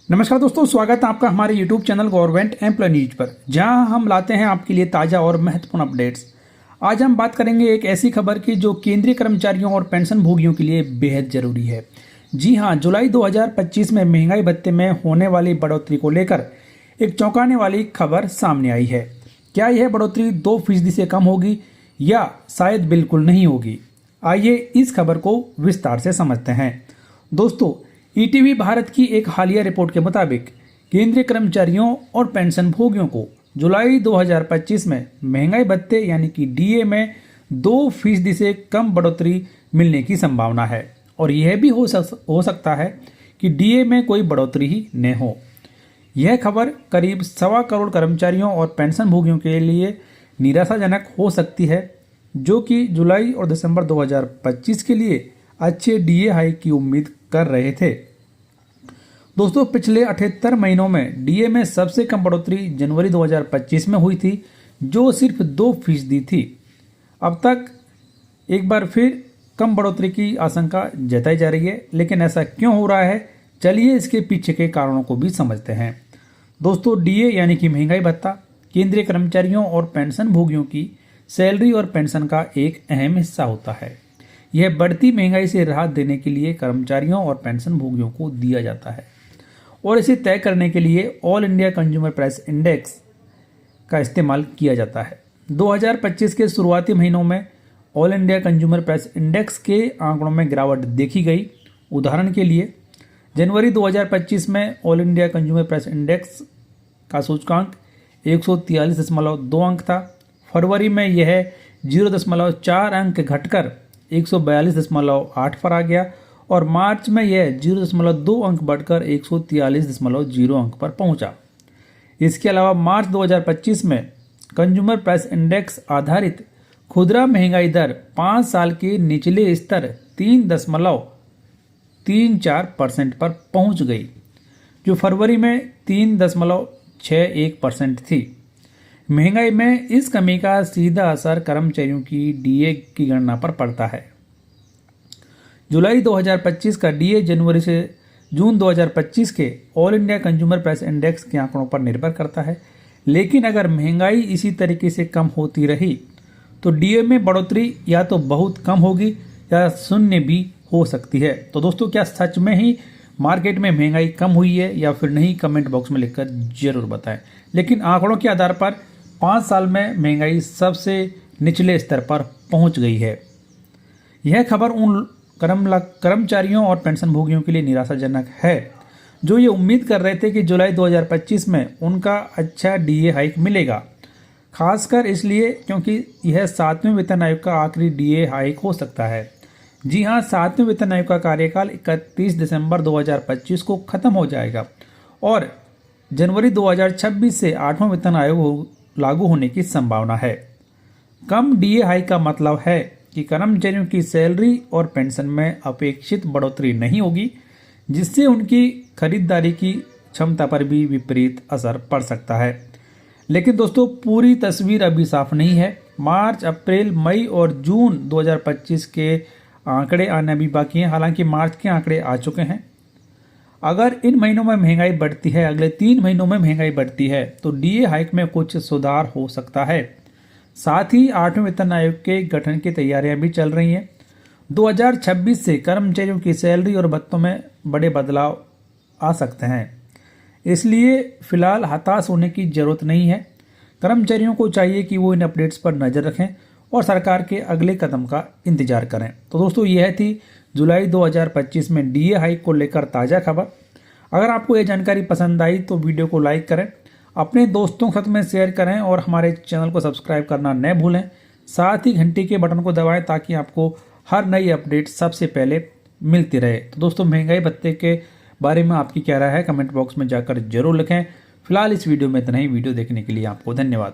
नमस्कार दोस्तों, स्वागत है आपका हमारे YouTube channel government employ news पर, जहां हम लाते हैं आपके लिए ताज़ा और महत्वपूर्ण अपडेट्स। आज हम बात करेंगे एक ऐसी खबर की जो केंद्रीय कर्मचारियों और पेंशन भोगियों के लिए बेहद जरूरी है। जी हां, जुलाई 2025 में महंगाई भत्ते में होने वाली बढ़ोतरी को लेकर एक चौंकाने वाली खबर सामने आई है। क्या यह बढ़ोतरी 2% से कम होगी या शायद बिल्कुल नहीं होगी? आइए इस खबर को विस्तार से समझते हैं। दोस्तों, ईटीवी भारत की एक हालिया रिपोर्ट के मुताबिक केंद्रीय कर्मचारियों और पेंशन भोगियों को जुलाई 2025 में महंगाई भत्ते यानी कि डीए में 2% से कम बढ़ोतरी मिलने की संभावना है, और यह भी हो सकता है कि डीए में कोई बढ़ोतरी ही न हो। यह खबर करीब 1.25 करोड़ कर्मचारियों और पेंशन भोगियों के लिए निराशाजनक हो सकती है, जो कि जुलाई और दिसंबर 2025 के लिए अच्छे डीए हाइक की उम्मीद कर रहे थे। दोस्तों, पिछले 78 महीनों में डीए में सबसे कम बढ़ोतरी जनवरी 2025 में हुई थी, जो सिर्फ 2% थी। अब तक एक बार फिर कम बढ़ोतरी की आशंका जताई जा रही है, लेकिन ऐसा क्यों हो रहा है, चलिए इसके पीछे के कारणों को भी समझते हैं। दोस्तों, डीए यानी कि महंगाई भत्ता केंद्रीय कर्मचारियों और पेंशन भोगियों की सैलरी और पेंशन का एक अहम हिस्सा होता है। यह बढ़ती महंगाई से राहत देने के लिए कर्मचारियों और पेंशन भोगियों को दिया जाता है, और इसे तय करने के लिए all India consumer price index का इस्तेमाल किया जाता है। 2025 के शुरुआती महीनों में all India consumer price index के आंकड़ों में गिरावट देखी गई। उदाहरण के लिए जनवरी 2025 में all India consumer price index का सूचकांक 143.2 अंक था। फरवरी में यह 0.4 अंक घटकर 142.8 पर आ गया, और मार्च में यह 0.2 अंक बढ़कर 143.0 अंक पर पहुंचा। इसके अलावा मार्च 2025 में कंज्यूमर प्राइस इंडेक्स आधारित खुदरा महंगाई दर 5 साल के निचले स्तर 3.34% पर पहुंच गई, जो फरवरी में 3.61% थी। महंगाई में इस कमी का सीधा असर कर्मचारियों की डीए की गणना पर पड़ता है। जुलाई 2025 का डीए जनवरी से जून 2025 के all India consumer price index के आंकड़ों पर निर्भर करता है, लेकिन अगर महंगाई इसी तरीके से कम होती रही तो डीए में बढ़ोतरी या तो बहुत कम होगी या शून्य भी हो सकती है। तो दोस्तों, क्या सच में ही मार्केट में महंगाई कम हुई है या फिर नहीं? कमेंट बॉक्स में लिखकर जरूर बताएं। लेकिन आंकड़ों के आधार पर 5 साल में महंगाई सबसे निचले स्तर पर पहुंच गई है। यह खबर उन कर्मचारियों और पेंशन भोगियों के लिए निराशाजनक है जो ये उम्मीद कर रहे थे कि जुलाई 2025 में उनका अच्छा डीए हाइक मिलेगा, खासकर इसलिए क्योंकि यह 7वें वेतन आयोग का आखिरी डीए हाइक हो सकता है। जी हां, 7वें वेतन आयोग का कार्यकाल 31 दिसंबर 2025 को खत्म हो जाएगा, और जनवरी 2026 से 8वां वेतन आयोग लागू होने की संभावना है। कम डीए हाइक का मतलब है कि कर्मचारियों की सैलरी और पेंशन में अपेक्षित बढ़ोतरी नहीं होगी, जिससे उनकी खरीदारी की क्षमता पर भी विपरीत असर पड़ सकता है। लेकिन दोस्तों, पूरी तस्वीर अभी साफ नहीं है। मार्च, अप्रैल, मई और जून 2025 के आंकड़े आने अभी बाकी हैं। हालांकि मार्च के आंकड़े आ चुके हैं। अगर इन महीनों में महंगाई बढ़ती है, अगले 3 महीनों में महंगाई बढ़ती है, तो डीए हाइक में कुछ सुधार हो सकता है। साथ ही 8वें वेतन आयोग के गठन की तैयारियां भी चल रही हैं। 2026 से कर्मचारियों की सैलरी और भत्तों में बड़े बदलाव आ सकते हैं, इसलिए फिलहाल हताश होने की जरूरत नहीं है। कर्मचारियों को चाहिए कि वो इन अपडेट्स पर नज़र रखें और सरकार के अगले कदम का इंतजार करें। तो दोस्तों, यह थी जुलाई 2025 में डीए हाइक को लेकर ताज़ा खबर। अगर आपको यह जानकारी पसंद आई तो वीडियो को लाइक करें, अपने दोस्तों के साथ में शेयर करें, और हमारे चैनल को सब्सक्राइब करना न भूलें। साथ ही घंटी के बटन को दबाएं ताकि आपको हर नई अपडेट सबसे पहले मिलती रहे। तो दोस्तों, महंगाई भत्ते के बारे में आपकी क्या राय है, कमेंट बॉक्स में जाकर जरूर लिखें। फिलहाल इस वीडियो में इतना ही। वीडियो देखने के लिए आपको धन्यवाद।